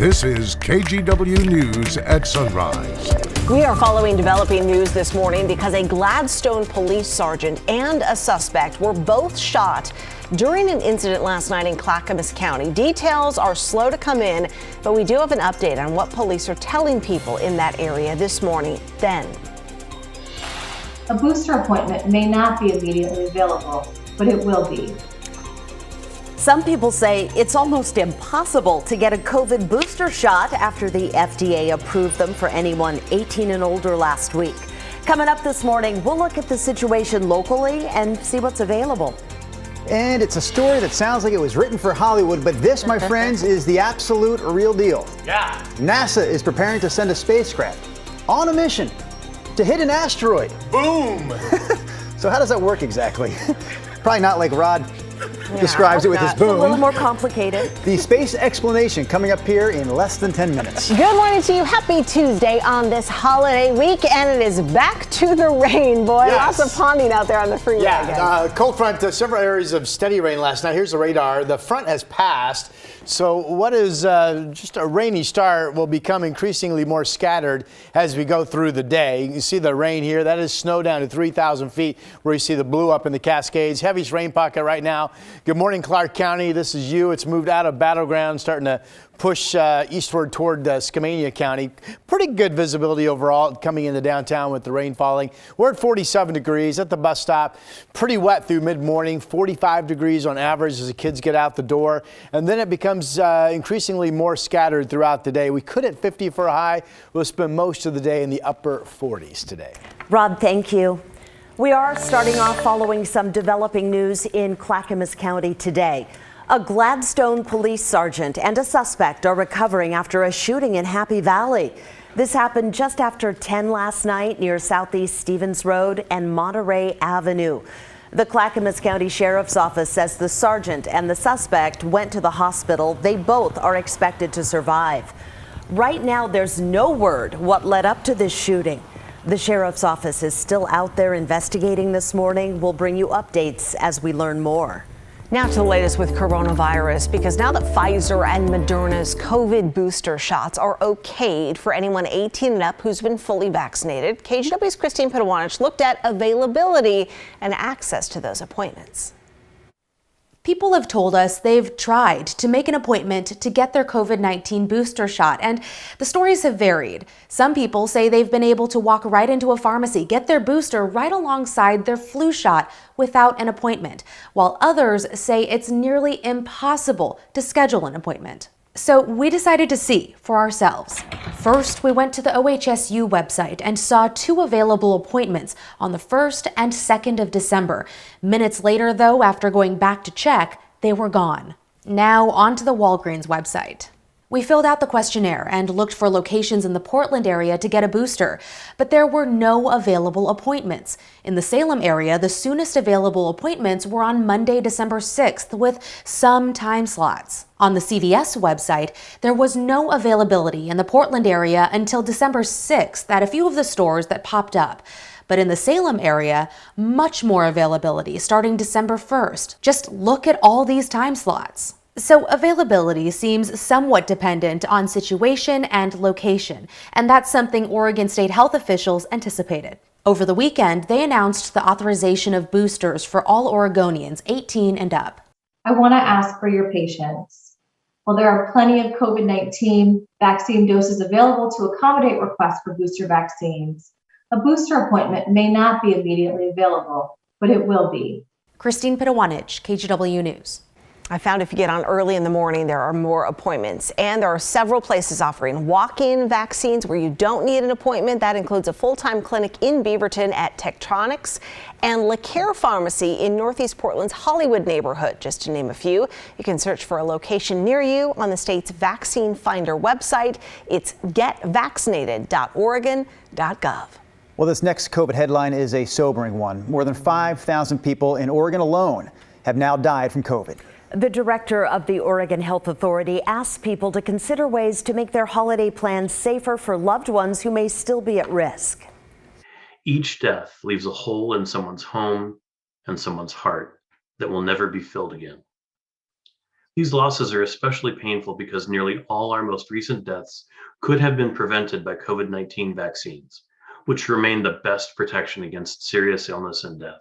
This is KGW News at Sunrise. We are following developing news this morning because a Gladstone police sergeant and a suspect were both shot during an incident last night in Clackamas County. Details are slow to come in, but we do have an update on what police are telling people in that area this morning. Then, a booster appointment may not be immediately available, but it will be. Some people say it's almost impossible to get a COVID booster shot after the FDA approved them for anyone 18 and older last week. Coming up this morning, we'll look at the situation locally and see what's available. And it's a story that sounds like it was written for Hollywood, but this, my friends, is the absolute real deal. Yeah. NASA is preparing to send a spacecraft on a mission to hit an asteroid. Boom! So how does that work exactly? Probably not like Rod describes it with his boom. It's a little more complicated. The space explanation coming up here in less than 10 minutes. Good morning to you. Happy Tuesday on this holiday week, and it is back to the rain, boy. Yes. Lots of ponding out there on the freeway again. Cold front, several areas of steady rain last night. Here's the radar. The front has passed, so what is just a rainy start will become increasingly more scattered as we go through the day. You can see the rain here. That is snow down to 3,000 feet where you see the blue up in the Cascades. Heaviest rain pocket right now. Good morning, Clark County. This is you. It's moved out of Battleground, starting to push eastward toward Skamania County. Pretty good visibility overall coming into downtown with the rain falling. We're at 47 degrees at the bus stop. Pretty wet through mid-morning, 45 degrees on average as the kids get out the door. And then it becomes increasingly more scattered throughout the day. We could hit 50 for a high. We'll spend most of the day in the upper 40s today. Rod, thank you. We are starting off following some developing news in Clackamas County today. A Gladstone police sergeant and a suspect are recovering after a shooting in Happy Valley. This happened just after 10 last night near Southeast Stevens Road and Monterey Avenue. The Clackamas County Sheriff's Office says the sergeant and the suspect went to the hospital. They both are expected to survive. Right now, there's no word what led up to this shooting. The Sheriff's Office is still out there investigating this morning. We'll bring you updates as we learn more. Now to the latest with coronavirus, because now that Pfizer and Moderna's COVID booster shots are okayed for anyone 18 and up who's been fully vaccinated, KGW's Christine Pedowanich looked at availability and access to those appointments. People have told us they've tried to make an appointment to get their COVID-19 booster shot, and the stories have varied. Some people say they've been able to walk right into a pharmacy, get their booster right alongside their flu shot without an appointment, while others say it's nearly impossible to schedule an appointment. So we decided to see for ourselves. First, we went to the OHSU website and saw 2 available appointments on the 1st and 2nd of December. Minutes later, though, after going back to check, they were gone. Now onto the Walgreens website. We filled out the questionnaire and looked for locations in the Portland area to get a booster, but there were no available appointments. In the Salem area, the soonest available appointments were on Monday, December 6th, with some time slots. On the CVS website, there was no availability in the Portland area until December 6th at a few of the stores that popped up. But in the Salem area, much more availability starting December 1st. Just look at all these time slots. So availability seems somewhat dependent on situation and location, and that's something Oregon state health officials anticipated. Over the weekend, they announced the authorization of boosters for all Oregonians 18 and up. I want to ask for your patience. While there are plenty of COVID-19 vaccine doses available to accommodate requests for booster vaccines, a booster appointment may not be immediately available, but it will be. Christine Pedowanich, KGW News. I found if you get on early in the morning, there are more appointments, and there are several places offering walk-in vaccines where you don't need an appointment. That includes a full-time clinic in Beaverton at Tektronix and LeCare Pharmacy in Northeast Portland's Hollywood neighborhood, just to name a few. You can search for a location near you on the state's Vaccine Finder website. It's getvaccinated.oregon.gov. Well, this next COVID headline is a sobering one. More than 5,000 people in Oregon alone have now died from COVID. The director of the Oregon Health Authority asks people to consider ways to make their holiday plans safer for loved ones who may still be at risk. Each death leaves a hole in someone's home and someone's heart that will never be filled again. These losses are especially painful because nearly all our most recent deaths could have been prevented by COVID-19 vaccines, which remain the best protection against serious illness and death.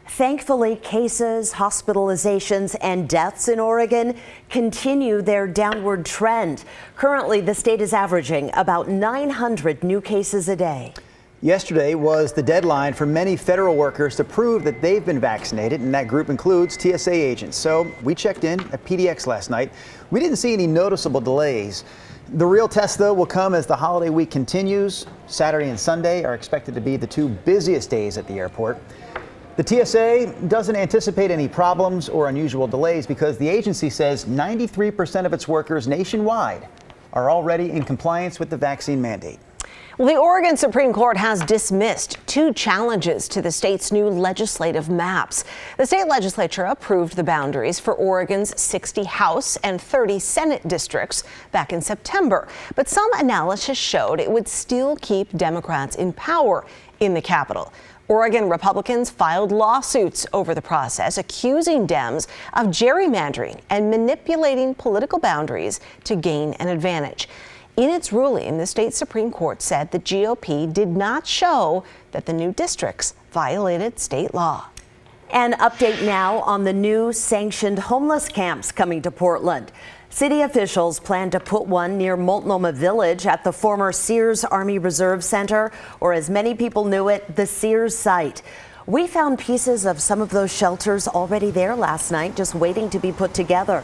Thankfully, cases, hospitalizations, and deaths in Oregon continue their downward trend. Currently, the state is averaging about 900 new cases a day. Yesterday was the deadline for many federal workers to prove that they've been vaccinated, and that group includes TSA agents. So we checked in at PDX last night. We didn't see any noticeable delays. The real test, though, will come as the holiday week continues. Saturday and Sunday are expected to be the two busiest days at the airport. The TSA doesn't anticipate any problems or unusual delays because the agency says 93% of its workers nationwide are already in compliance with the vaccine mandate. Well, the Oregon Supreme Court has dismissed two challenges to the state's new legislative maps. The state legislature approved the boundaries for Oregon's 60 House and 30 Senate districts back in September. But some analysis showed it would still keep Democrats in power in the Capitol. Oregon Republicans filed lawsuits over the process, accusing Dems of gerrymandering and manipulating political boundaries to gain an advantage. In its ruling, the state Supreme Court said the GOP did not show that the new districts violated state law. An update now on the new sanctioned homeless camps coming to Portland. City officials plan to put one near Multnomah Village at the former Sears Army Reserve Center, or as many people knew it, the Sears site. We found pieces of some of those shelters already there last night, just waiting to be put together.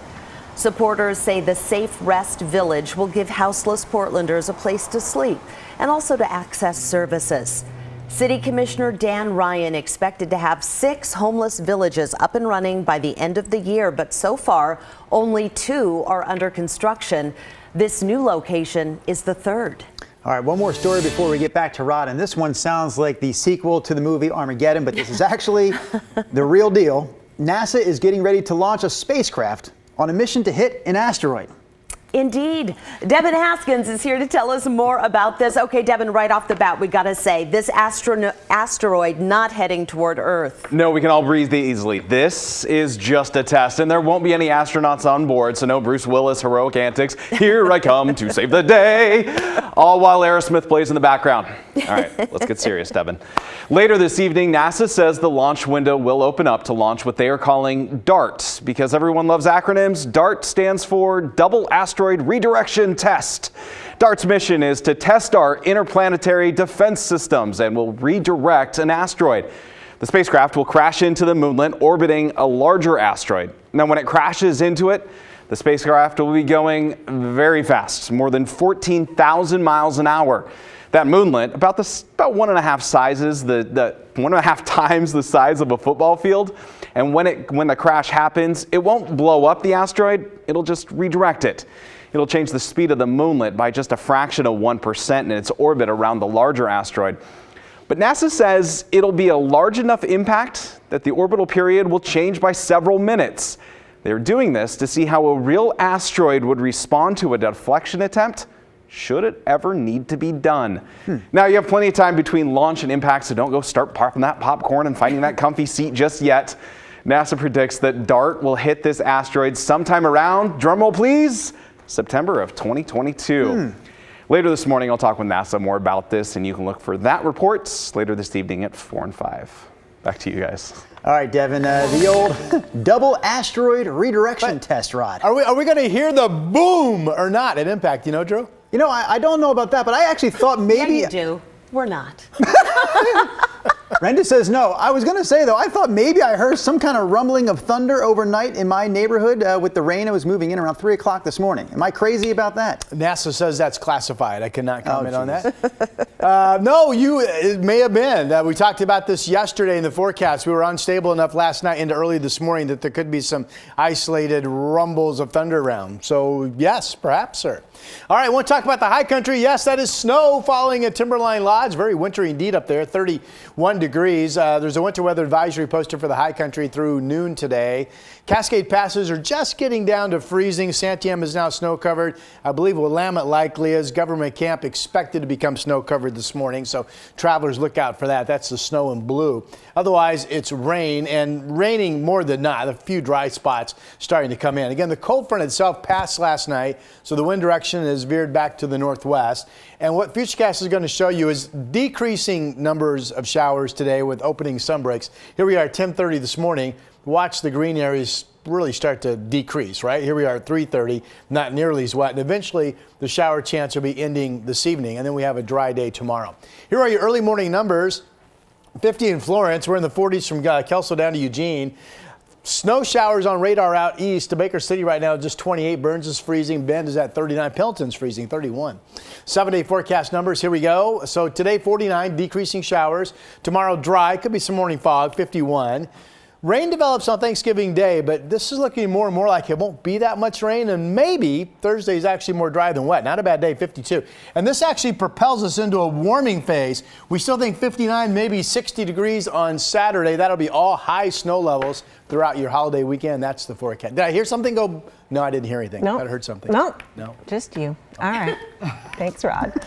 Supporters say the Safe Rest Village will give houseless Portlanders a place to sleep and also to access services. City Commissioner Dan Ryan expected to have 6 homeless villages up and running by the end of the year, but so far only 2 are under construction. This new location is the 3rd. All right, one more story before we get back to Rod, and this one sounds like the sequel to the movie Armageddon, but this is actually the real deal. NASA is getting ready to launch a spacecraft on a mission to hit an asteroid. Indeed. Devin Haskins is here to tell us more about this. Okay, Devin, right off the bat, we got to say this asteroid not heading toward Earth. No, we can all breathe easily. This is just a test, and there won't be any astronauts on board, so no Bruce Willis heroic antics. Here I come to save the day. All while Aerosmith plays in the background. All right, let's get serious, Devin. Later this evening, NASA says the launch window will open up to launch what they are calling DART. Because everyone loves acronyms, DART stands for Double Asteroid Redirection Test. DART's mission is to test our interplanetary defense systems and will redirect an asteroid. The spacecraft will crash into the moonlet orbiting a larger asteroid. Now, when it crashes into it, the spacecraft will be going very fast, more than 14,000 miles an hour. That moonlet, about 1.5 times the size of a football field. And when the crash happens, it won't blow up the asteroid, it'll just redirect it. It'll change the speed of the moonlet by just a fraction of 1% in its orbit around the larger asteroid. But NASA says it'll be a large enough impact that the orbital period will change by several minutes. They're doing this to see how a real asteroid would respond to a deflection attempt, should it ever need to be done. Now, you have plenty of time between launch and impact, so don't go start popping that popcorn and finding that comfy seat just yet. NASA predicts that DART will hit this asteroid sometime around, drumroll please, September of 2022. Later this morning, I'll talk with NASA more about this, and you can look for that report later this evening at 4 and 5. Back to you guys. All right, Devin, the old double asteroid redirection test, Rod. Are we going to hear the boom or not at impact, you know, Drew? You know, I don't know about that, but I actually thought maybe... Yeah, you do. We're not. Brenda says no. I was going to say, though, I thought maybe I heard some kind of rumbling of thunder overnight in my neighborhood with the rain that was moving in around 3 o'clock this morning. Am I crazy about that? NASA says that's classified. I cannot comment on that. No, it may have been. We talked about this yesterday in the forecast. We were unstable enough last night into early this morning that there could be some isolated rumbles of thunder around. So, yes, perhaps, sir. All right, I want to talk about the high country. Yes, that is snow falling at Timberline Lodge. Very wintry indeed up there. 31 51 degrees. There's a winter weather advisory posted for the high country through noon today. Cascade passes are just getting down to freezing. Santiam is now snow covered. I believe Willamette likely is. Government Camp expected to become snow covered this morning, so travelers look out for that. That's the snow in blue. Otherwise, it's rain, and raining more than not. A few dry spots starting to come in. Again, the cold front itself passed last night, so the wind direction is veered back to the northwest. And what Futurecast is going to show you is decreasing numbers of showers today with opening sun breaks. Here we are at 10:30 this morning. Watch the green areas really start to decrease, right? Here we are at 3:30, not nearly as wet. And eventually, the shower chance will be ending this evening, and then we have a dry day tomorrow. Here are your early morning numbers. 50 in Florence. We're in the 40s from Kelso down to Eugene. Snow showers on radar out east to Baker City right now, just 28. Burns is freezing. Bend is at 39. Pendleton's freezing, 31. 7-day forecast numbers. Here we go. So today, 49, decreasing showers. Tomorrow, dry. Could be some morning fog, 51. Rain develops on Thanksgiving Day, but this is looking more and more like it won't be that much rain, and maybe Thursday is actually more dry than wet. Not a bad day, 52. And this actually propels us into a warming phase. We still think 59, maybe 60 degrees on Saturday. That'll be all high snow levels throughout your holiday weekend. That's the forecast. Did I hear something go? No, I didn't hear anything. No. I heard something. No. No. Just you. All right. Thanks, Rod.